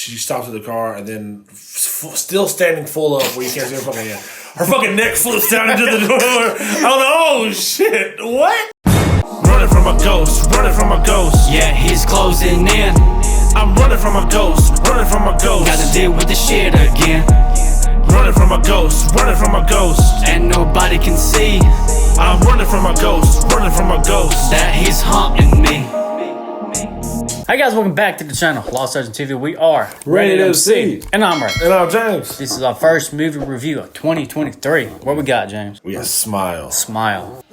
she stops at the car, and then still standing full up where you can't see her fucking hand. Her fucking neck flips down into the door. I was like, oh shit, what? Running from a ghost, running from a ghost. Yeah, he's closing in. I'm running from a ghost, running from a ghost. Gotta deal with the shit again. Running from a ghost, running from a ghost. And nobody can see I'm running from a ghost, running from a ghost. that he's haunting me. Hey guys, welcome back to the channel, Lost Sergeant TV. We are Rated MC. And I'm Ray. And I'm James. This is our first movie review of 2023. What we got, James? We got Smile. Smile.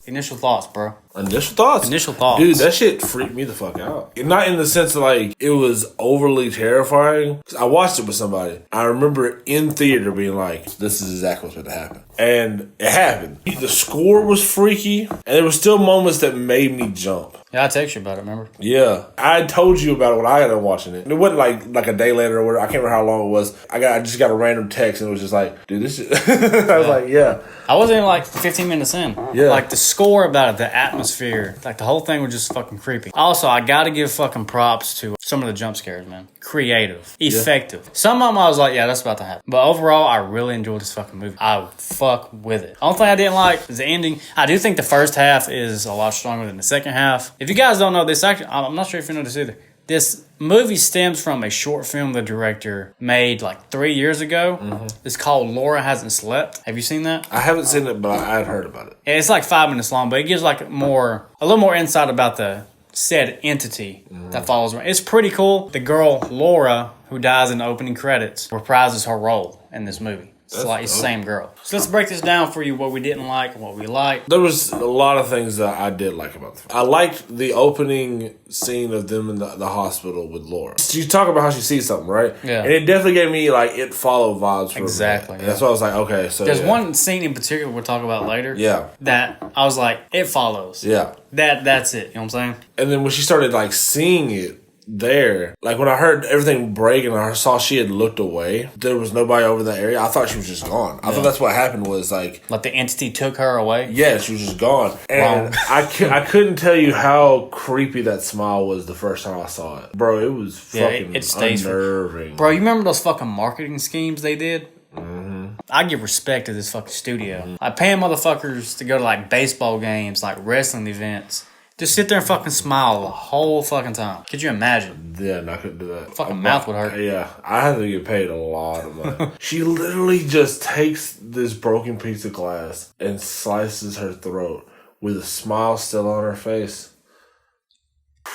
Initial thoughts, bro. Initial thoughts? Initial thoughts. Dude, that shit freaked me the fuck out. Not in the sense of like, it was overly terrifying. I watched it with somebody. I remember in theater being like, this is exactly what's going to happen. And it happened. The score was freaky, and there were still moments that made me jump. Yeah, I text you about it, remember? Yeah. I told you about it when I got done watching it. It wasn't like a day later or whatever. I can't remember how long it was. I just got a random text, and it was just like, dude, this shit. I was like, yeah. I wasn't even like 15 minutes in. Yeah. Like the score about it, the atmosphere, like the whole thing was just fucking creepy. Also, I gotta give fucking props to some of the jump scares, man. Creative. Effective. Some of them I was like, yeah, that's about to happen. But overall, I really enjoyed this fucking movie. I would fuck with it. Only thing I didn't like is the ending. I do think the first half is a lot stronger than the second half. If you guys don't know this, actually, I'm not sure if you know this either. This movie stems from a short film the director made like 3 years ago. Mm-hmm. It's called Laura Hasn't Slept. Have you seen that? I haven't seen it, but I had heard about it. It's like 5 minutes long, but it gives like a little more insight about the said entity that follows around. It's pretty cool. The girl, Laura, who dies in the opening credits, reprises her role in this movie. It's like it's the same girl. So let's break this down for you, what we didn't like and what we liked. There was a lot of things that I did like about the film. I liked the opening scene of them in the hospital with Laura. You talk about how she sees something, right? Yeah. And it definitely gave me like It Follow vibes. For Exactly. That's why I was like, okay, so There's one scene in particular we'll talk about later. Yeah. That I was like, it follows. Yeah. That's it. You know what I'm saying? And then when she started like seeing it there, like when I heard everything break and I saw she had looked away, there was nobody over that area. I thought she was just gone. I thought that's what happened was like the entity took her away. Yeah, she was just gone. And I couldn't tell you how creepy that smile was the first time I saw it. Bro, it was fucking it stays unnerving. Bro, you remember those fucking marketing schemes they did? Mm-hmm. I give respect to this fucking studio. Mm-hmm. I pay motherfuckers to go to like baseball games, like wrestling events. Just sit there and fucking smile the whole fucking time. Could you imagine? Yeah, I couldn't do that. Fucking mouth would hurt. Yeah, I had to get paid a lot of money. She literally just takes this broken piece of glass and slices her throat with a smile still on her face.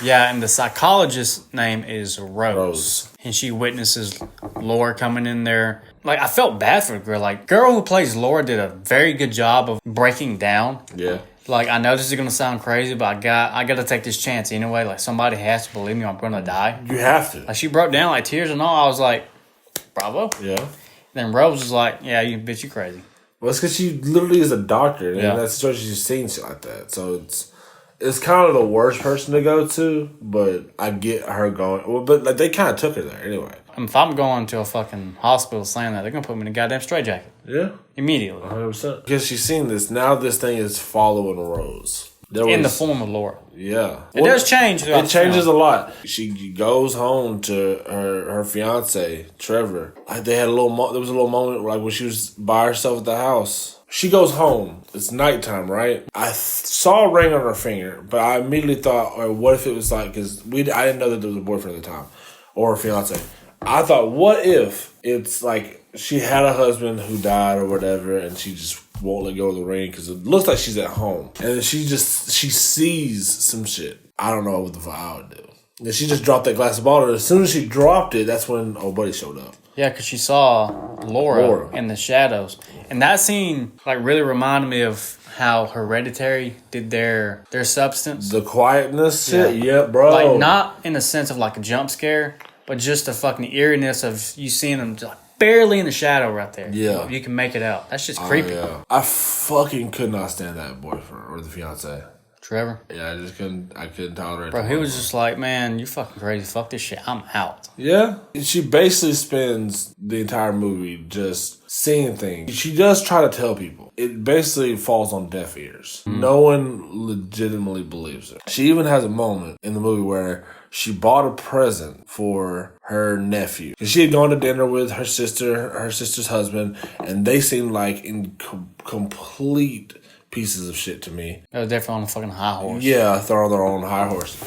Yeah, and the psychologist's name is Rose. And she witnesses Laura coming in there. Like, I felt bad for the girl. Like, girl who plays Laura did a very good job of breaking down. Yeah. Like, I know this is gonna sound crazy, but I got to take this chance anyway. Like, somebody has to believe me, I'm gonna die. You have to. Like, she broke down like tears and all. I was like, bravo. Yeah. Then Rose was like, yeah, you crazy. Well, it's because she literally is a doctor, and Yeah. in that situation, she's seen shit like that. So it's kind of the worst person to go to, but I get her going. Well, but like, they kind of took her there anyway. If I'm going to a fucking hospital saying that, they're gonna put me in a goddamn straitjacket. Yeah. Immediately. 100%. Because she's seen this. Now this thing is following Rose. In the form of Laura. Yeah. It does change. It changes a lot. She goes home to her fiance, Trevor. Like they had there was a little moment like when she was by herself at the house. She goes home. It's nighttime, right? I saw a ring on her finger, but I immediately thought, or what if it was like, because I didn't know that there was a boyfriend at the time, or a fiance. I thought, what if it's like she had a husband who died or whatever, and she just won't let go of the ring because it looks like she's at home, and she sees some shit. I don't know what the fuck I would do. And she just dropped that glass of water. As soon as she dropped it, that's when old buddy showed up. Yeah, because she saw Laura in the shadows, and that scene like really reminded me of how Hereditary did their substance. The quietness shit, yeah, bro. Like not in the sense of like a jump scare, but just the fucking eeriness of you seeing them like barely in the shadow right there. Yeah. You can make it out. That's just creepy. Yeah. I fucking could not stand that boyfriend or the fiance. Trevor. Yeah, I couldn't tolerate Bro, the he mom. was just like, man, you fucking crazy. Fuck this shit. I'm out. Yeah. She basically spends the entire movie just seeing things. She does try to tell people. It basically falls on deaf ears. No one legitimately believes her. She even has a moment in the movie where she bought a present for her nephew. She had gone to dinner with her sister's husband, and they seemed like in complete pieces of shit to me. They was definitely on a fucking high horse. Yeah, they're on their own high horse.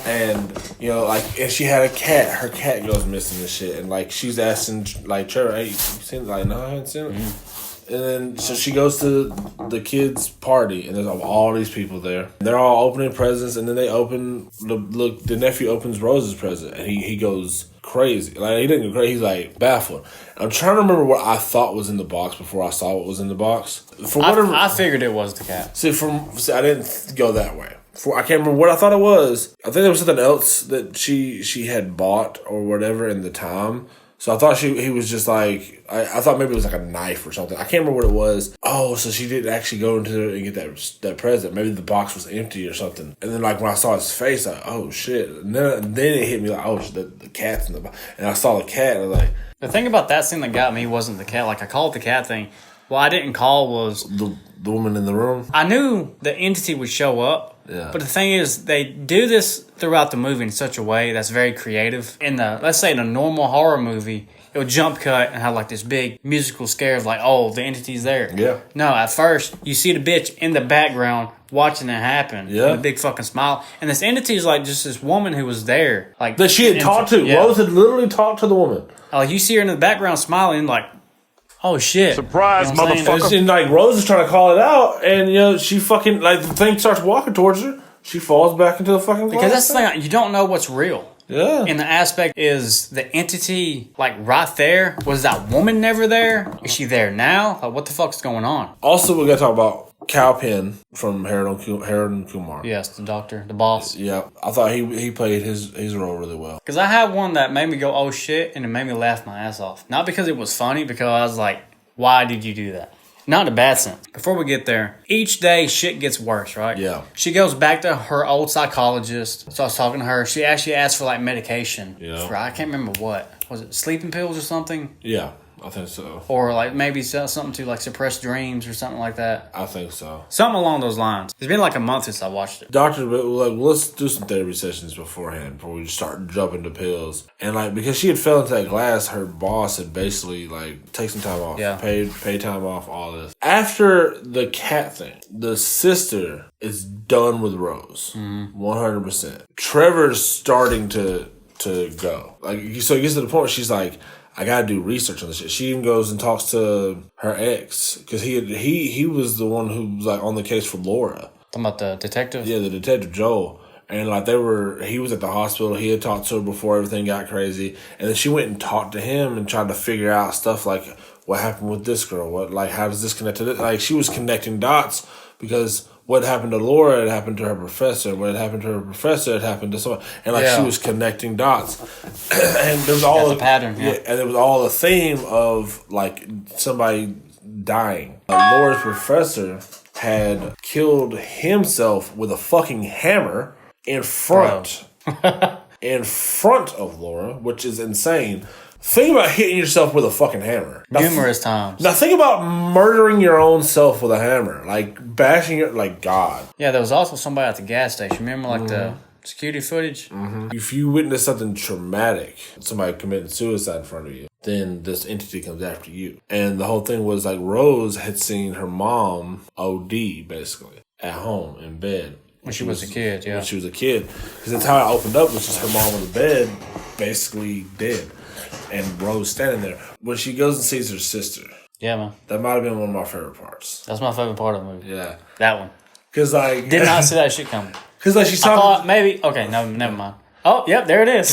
And, you know, like, and she had a cat. Her cat goes missing and shit. And, like, she's asking, like, Trevor, hey, you seen it? Like, no, I haven't seen it. And then, so she goes to the kids' party, and there's all these people there. They're all opening presents, and then they open, the nephew opens Rose's present, and he goes crazy. Like, he didn't go crazy, he's, like, baffled. I'm trying to remember what I thought was in the box before I saw what was in the box. For whatever, I figured it was the cat. See, I didn't go that way. I can't remember what I thought it was. I think there was something else that she had bought or whatever in the time. So I thought he was just like, I thought maybe it was like a knife or something. I can't remember what it was. Oh, so she didn't actually go into there and get that present. Maybe the box was empty or something. And then like when I saw his face, like, oh shit. And then it hit me like, oh, the cat's in the box. And I saw the cat and I was like. The thing about that scene that got me wasn't the cat. Like, I called it the cat thing. What I didn't call was... The woman in the room? I knew the entity would show up. Yeah. But the thing is, they do this throughout the movie in such a way that's very creative. Let's say in a normal horror movie, it would jump cut and have like this big musical scare of like, oh, the entity's there. Yeah. No, at first, you see the bitch in the background watching it happen. Yeah. With a big fucking smile. And this entity is like just this woman who was there. Like That she had talked to. Yeah. Rose had literally talked to the woman. Like, you see her in the background smiling like, oh shit. Surprise, You know what I'm saying? motherfucker. And like Rose is trying to call it out, and you know she fucking like the thing starts walking towards her. She falls back into the fucking glass. Because that's the thing, you don't know what's real. Yeah. And the aspect is the entity, like, right there. Was that woman never there? Is she there now? Like, what the fuck's going on? Also, we gotta talk about Kal Penn from Harold and Kumar. Yes, the doctor, the boss. Yeah, I thought he played his role really well. Because I had one that made me go, oh shit, and it made me laugh my ass off. Not because it was funny, because I was like, why did you do that? Not in a bad sense. Before we get there, each day shit gets worse, right? Yeah. She goes back to her old psychologist, starts talking to her. She actually asked for like medication. Yeah. For, I can't remember what. Was it sleeping pills or something? Yeah, I think so. Or like maybe something to like suppress dreams or something like that. I think so. Something along those lines. It's been like a month since I watched it. Doctor, like, let's do some therapy sessions beforehand before we start jumping to pills. And like, because she had fell into that glass, her boss had basically like take some time off, Yeah. paid time off, all this. After the cat thing, the sister is done with Rose, 100%. Trevor's starting to go. Like, so it gets to the point where she's like, I gotta do research on this shit. She even goes and talks to her ex because he was the one who was like on the case for Laura. Talking about the detective? Yeah, the detective Joel. And like he was at the hospital. He had talked to her before everything got crazy. And then she went and talked to him and tried to figure out stuff like what happened with this girl. How does this connect to this? Like, she was connecting dots because what happened to Laura had happened to her professor. What had happened to her professor had happened to someone. And like, she was connecting dots. And there was all the pattern, yeah. And there was all a theme of like somebody dying. Laura's professor had killed himself with a fucking hammer in front of Laura, which is insane. Think about hitting yourself with a fucking hammer. Numerous times. Now think about murdering your own self with a hammer, like bashing it, like God. Yeah, there was also somebody at the gas station. Remember like the security footage? If you witness something traumatic, somebody committing suicide in front of you, then this entity comes after you. And the whole thing was like Rose had seen her mom OD basically at home in bed. When she was a kid, yeah. When she was a kid. Because that's how it opened up, was just her mom on the bed, basically dead. And Rose standing there. When she goes and sees her sister, Yeah, man. that might have been one of my favorite parts. That's my favorite part of the movie. Yeah. That one. Because like... Did not see that shit coming. Because like she's I talking... thought maybe... Okay, no, never mind. Oh, yep, there it is.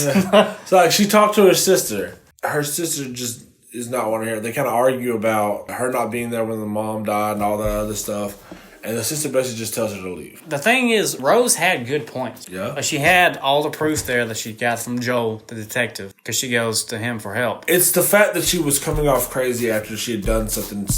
So like she talked to her sister. Her sister just is not wanting to hear it. They kind of argue about her not being there when the mom died and all that other stuff. And the sister basically just tells her to leave. The thing is, Rose had good points. Yeah. Like, she had all the proof there that she got from Joel, the detective, because she goes to him for help. It's the fact that she was coming off crazy after she had done something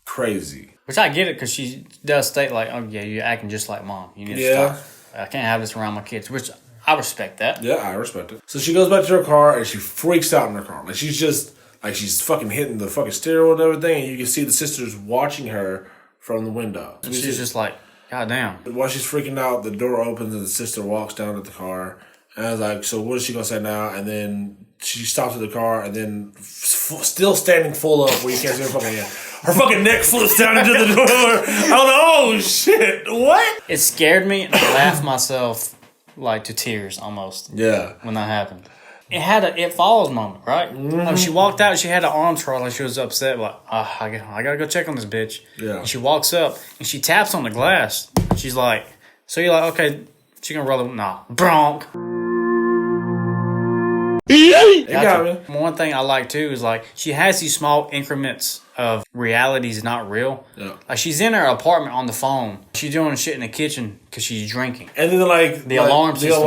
crazy. Which I get it because she does state like, oh yeah, you're acting just like mom. You need to stop. I can't have this around my kids, which I respect that. Yeah, I respect it. So she goes back to her car and she freaks out in her car. Like she's fucking hitting the fucking stereo and everything, and you can see the sisters watching her from the window. And she's just like, God damn. While she's freaking out, the door opens and the sister walks down to the car. And I was like, so what is she going to say now? And then she stops at the car and then still standing full up where you can't see her fucking head. Her fucking neck flips down into the door. I was like, oh shit, what? It scared me and I laughed myself like to tears almost. Yeah. When that happened. It had a It Follows moment, right? Mm-hmm. Like she walked out, she had her arms crossed, like she was upset, like, I gotta go check on this bitch. Yeah. And she walks up and she taps on the glass. She's like, so you're like, okay, she gonna roll it? Nah. Bronk. It got me. One thing I like too is like she has these small increments of reality's not real. Yeah. Like she's in her apartment on the phone. She's doing shit in the kitchen because she's drinking. And then the alarm system.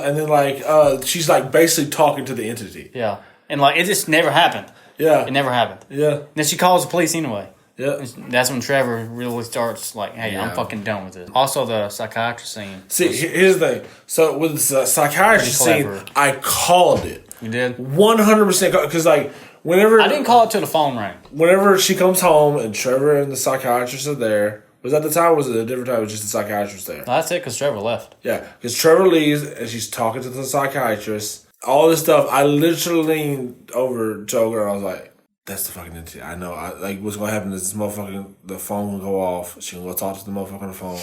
And then she's like basically talking to the entity. Yeah. And like it just never happened. Yeah. It never happened. Yeah. Then she calls the police anyway. Yeah. That's when Trevor really starts like, hey, I'm fucking done with this. Also the psychiatrist scene. See, here's the thing. So with the psychiatrist scene, I called it. You did? 100% because like whenever I didn't call it till the phone rang. Whenever she comes home and Trevor and the psychiatrist are there, was that the time or was it a different time? It was just the psychiatrist there. No, that's it because Trevor left. Yeah, because Trevor leaves and she's talking to the psychiatrist. All this stuff, I literally leaned over to her and I was like, that's the fucking entity. I know. What's gonna happen is this motherfucking the phone will go off. She gonna go talk to the motherfucker on the phone,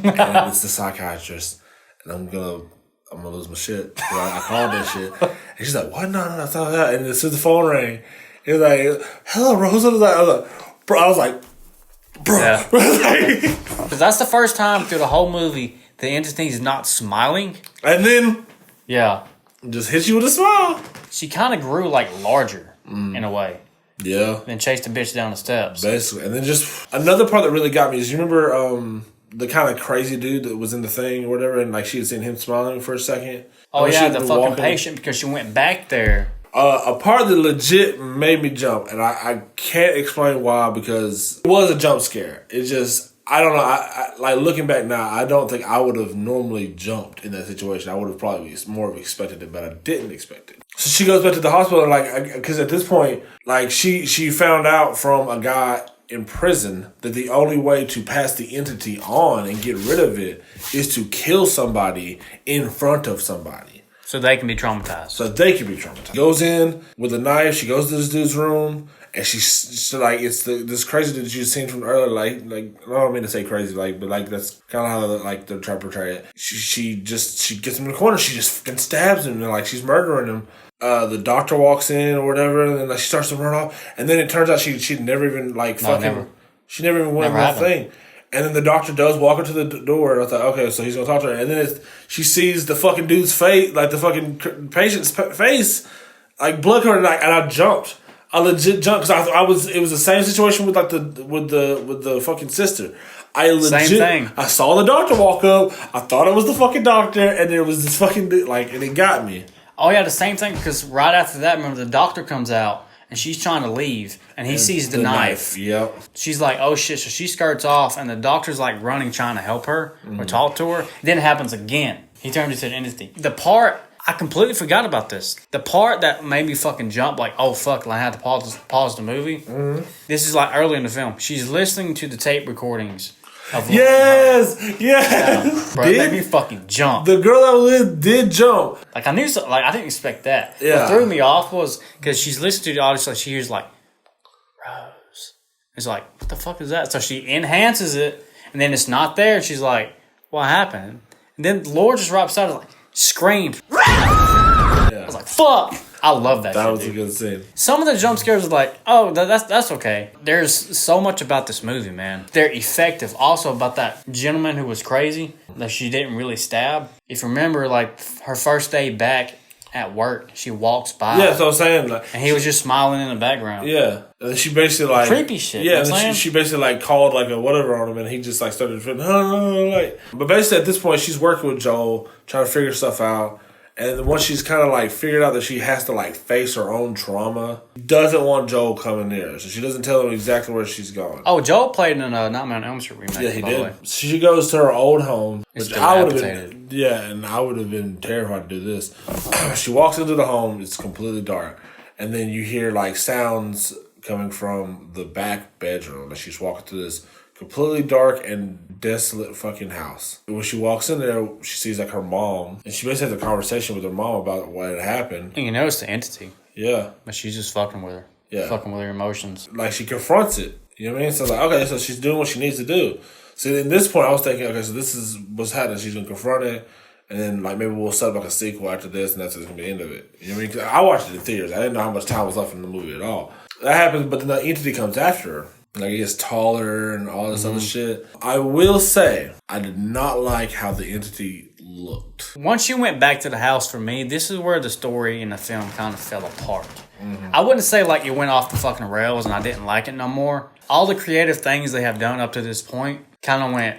and it's the psychiatrist, and I'm gonna lose my shit. I called that shit, and she's like, "What? No, that's not that." And as soon as the phone rang, it was like, "Hello, Rosa." I was like, "Bro," yeah. Because that's the first time through the whole movie the entity's not smiling, and then just hit you with a smile. She kind of grew like larger in a way. Yeah. Then chased the bitch down the steps. Basically. And then just another part that really got me is you remember the kind of crazy dude that was in the thing or whatever and like she had seen him smiling for a second? Oh yeah, the fucking patient because she went back there. A part that legit made me jump and I can't explain why because it was a jump scare. It just, I don't know. I like looking back now, I don't think I would have normally jumped in that situation. I would have probably more of expected it, but I didn't expect it. So she goes back to the hospital, like, because at this point, like, she found out from a guy in prison that the only way to pass the entity on and get rid of it is to kill somebody in front of somebody. So they can be traumatized. Goes in with a knife. She goes to this dude's room. And she's like, it's this crazy that you've seen from earlier, like I don't mean to say crazy, but that's kind of how like they're trying to portray it. She gets him in the corner, she just fucking stabs him, and like she's murdering him. The doctor walks in or whatever, and then like she starts to run off, and then it turns out she'd never even like she never even went in that thing. And then the doctor does walk her to the door, and I thought, okay, so he's gonna talk to her, and then she sees the fucking dude's face, like the fucking patient's face, like blood coming, and I jumped. I legit jumped because it was the same situation with like with the fucking sister. Same thing. I saw the doctor walk up. I thought it was the fucking doctor, and there was this fucking and it got me. Oh yeah, the same thing because right after that, remember the doctor comes out and she's trying to leave and he sees the knife. Yep. She's like, oh shit! So she skirts off and the doctor's like running, trying to help her or talk to her. Then it happens again. He turns into an entity. The part. I completely forgot about this. The part that made me fucking jump, like, oh fuck, I had to pause the movie. Mm-hmm. This is like early in the film. She's listening to the tape recordings of yes. Bro, it made me fucking jump. The girl that was in did jump. Like I knew, I didn't expect that. Yeah. What threw me off was because she's listening to the audio, so she hears like Rose. It's like, what the fuck is that? So she enhances it, and then it's not there. She's like, what happened? And then Laura just right beside her, like. Screamed. Yeah. I was like, fuck. I love that shit. That was a good scene. Some of the jump scares are like, oh, that's okay. There's so much about this movie, man. They're effective. Also about that gentleman who was crazy that she didn't really stab. If you remember, like, her first day back at work, she walks by. Yeah, that's what I'm saying. Like, and he was just smiling in the background. Yeah. And then she basically like... creepy shit. Yeah, and then she basically like called like a whatever on him and he just like started like... But basically at this point, she's working with Joel, trying to figure stuff out. And then once she's kind of like figured out that she has to like face her own trauma, doesn't want Joel coming near her. So she doesn't tell him exactly where she's going. Oh, Joel played in a Nightmare on Elm Street remake. Yeah, he by the way. did. She goes to her old home, It's which I would have dilapidated. been. Yeah, and I would have been terrified to do this. She walks into the home. It's completely dark, and then you hear like sounds coming from the back bedroom. And she's walking through this completely dark and desolate fucking house. When she walks in there, she sees like her mom, and she basically has a conversation with her mom about what had happened. And you notice the entity, Yeah, but she's just fucking with her. Yeah. Fucking with her emotions. like she confronts it. You know what I mean? So like, okay, so she's doing what she needs to do. See, in this point, I was thinking, okay, so this is what's happening. She's gonna confront it, and then like maybe we'll set up like a sequel after this, and that's gonna be the end of it. You know what I mean? 'Cause I watched it in theaters. I didn't know how much time was left in the movie at all. That happens, but then the entity comes after her. Like it gets taller and all this other shit. I will say, I did not like how the entity looked. Once you went back to the house, for me, this is where the story in the film kind of fell apart. I wouldn't say like it went off the fucking rails and I didn't like it no more. All the creative things they have done up to this point kind of went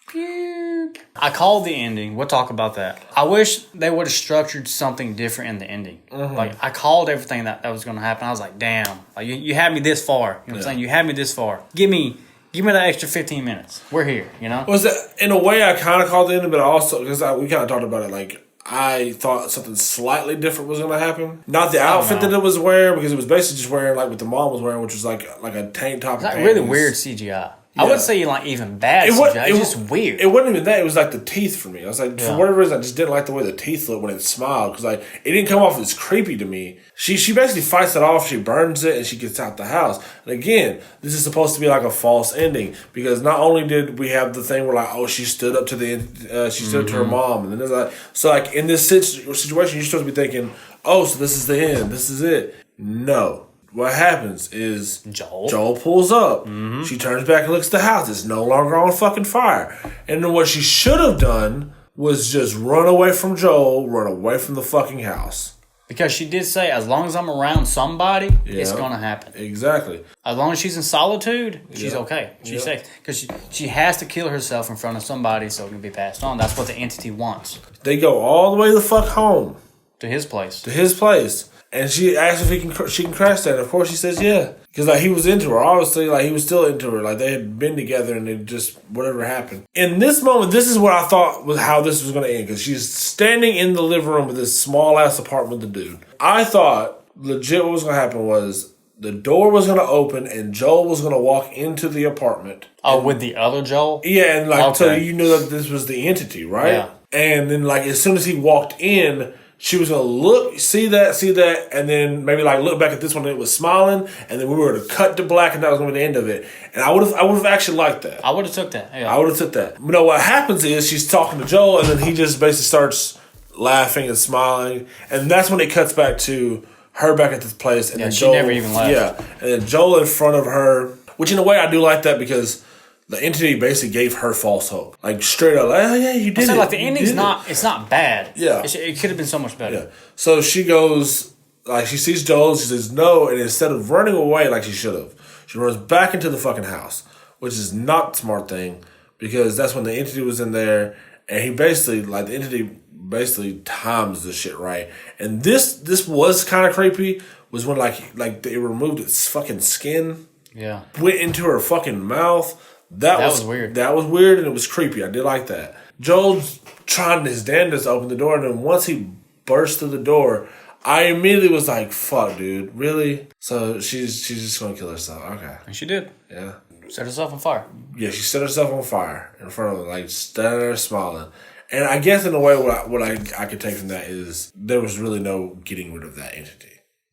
pew. I called the ending. We'll talk about that. I wish they would have structured something different in the ending. Like I called everything that was going to happen. I was like, damn, like you had me this far. You know what I'm saying? You had me this far. Give me that extra 15 minutes. We're here, you know? Was that in a way I kind of called the ending, but also because we kind of talked about it. Like I thought something slightly different was going to happen. Not the outfit that it was wearing, because it was basically just wearing like what the mom was wearing, which was like a tank top. It's like really weird CGI. I Yeah. wouldn't say like even bad CGI. It's just weird. It wasn't even that. It was like the teeth for me. I was like, for whatever reason, I just didn't like the way the teeth looked when it smiled, because like it didn't come off as creepy to me. She basically fights it off. She burns it and she gets out the house. And again, this is supposed to be like a false ending, because not only did we have the thing where like, oh, she stood up to she stood up to her mom, and then there's like, so like in this situation, you're supposed to be thinking, oh, so this is the end. This is it. No. What happens is Joel pulls up. She turns back and looks at the house. It's no longer on fucking fire. And then what she should have done was just run away from Joel, run away from the fucking house. Because she did say, as long as I'm around somebody, it's going to happen. Exactly. As long as she's in solitude, she's okay. She's safe. Because she has to kill herself in front of somebody so it can be passed on. That's what the entity wants. They go all the way the fuck home. To his place. And she asks if she can crash that. And of course he says yeah. Because like he was into her. Obviously, like he was still into her. Like they had been together and it just, whatever happened. In this moment, this is what I thought was how this was going to end. Because she's standing in the living room of this small ass apartment with the dude. I thought legit what was going to happen was the door was going to open and Joel was going to walk into the apartment. Oh, with the other Joel? Yeah, and like so you knew that this was the entity, right? Yeah. And then like as soon as he walked in, she was gonna look, see that, and then maybe like look back at this one and it was smiling, and then we were to cut to black, and that was gonna be the end of it. And I would have actually liked that. I would have took that. Yeah. I would have took that. You know what happens is she's talking to Joel, and then he just basically starts laughing and smiling, and that's when it cuts back to her back at this place, and then she Joel, never even left. Yeah, and then Joel in front of her, which in a way I do like that because the entity basically gave her false hope. Like, straight up, like, oh, yeah, you did it. Like, the ending's it's not bad. Yeah. It could have been so much better. Yeah. So she goes, like, she sees Joel, she says no, and instead of running away like she should have, she runs back into the fucking house, which is not the smart thing, because that's when the entity was in there, and he basically, like, the entity basically times the shit right. And this was kind of creepy, was when, like they removed its fucking skin. Yeah. Went into her fucking mouth. That was weird. That was weird, and it was creepy. I did like that. Joel's trying his damnedest to open the door, and then once he burst through the door, I immediately was like, fuck, dude, really? So she's just gonna kill herself. Okay. And she did. Yeah. Set herself on fire. Yeah, she set herself on fire in front of him, like standing there smiling. And I guess in a way, what I could take from that is there was really no getting rid of that entity.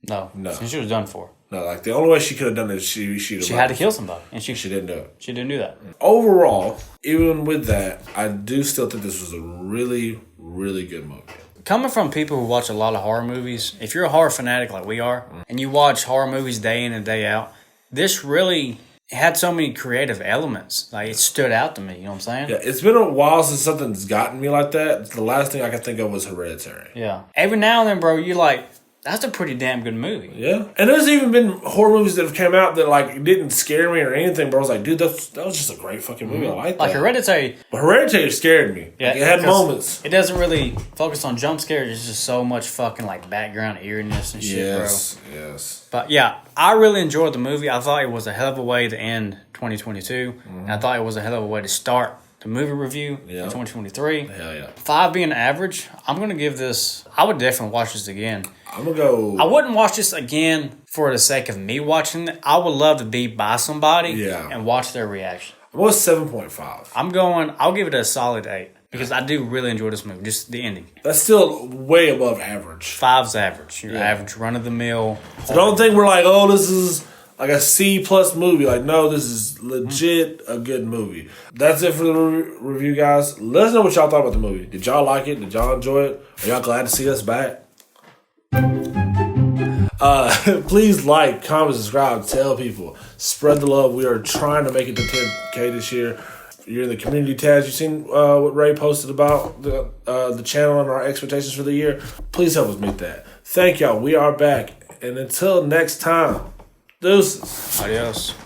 No. She was done for. No, like the only way she could have done it is she had to kill somebody, and she didn't do it. She didn't do that. Overall, even with that, I do still think this was a really, really good movie. Coming from people who watch a lot of horror movies, if you're a horror fanatic like we are, and you watch horror movies day in and day out, this really had so many creative elements. Like, it stood out to me, you know what I'm saying? Yeah, it's been a while since something's gotten me like that. The last thing I could think of was Hereditary. Yeah. Every now and then, bro, you're like, That's a pretty damn good movie. Yeah. And there's even been horror movies that have come out that, like, didn't scare me or anything, but I was like, dude, that was just a great fucking movie. I like that. Like Hereditary. But Hereditary scared me. Yeah, Like, it had because moments. It doesn't really focus on jump scares. It's just so much fucking like background eeriness and shit, Yes. But yeah, I really enjoyed the movie. I thought it was a hell of a way to end 2022. And I thought it was a hell of a way to start the movie review in 2023. Hell yeah. 5 being average, I'm going to give this... I would definitely watch this again. I'm going to go... I wouldn't watch this again for the sake of me watching it. I would love to be by somebody and watch their reaction. I'm going 7.5. I'll give it a solid 8 because I do really enjoy this movie, just the ending. That's still way above average. 5's average. Your average run-of-the-mill. So don't think we're like, oh, this is like a C+ movie. Like, no, this is legit a good movie. That's it for the review, guys. Let us know what y'all thought about the movie. Did y'all like it? Did y'all enjoy it? Are y'all glad to see us back? Please like, comment, subscribe, tell people. Spread the love. We are trying to make it to 10K this year. You're in the community tabs. You seen what Ray posted about the channel and our expectations for the year? Please help us meet that. Thank y'all. We are back. And until next time, deuces. Adios.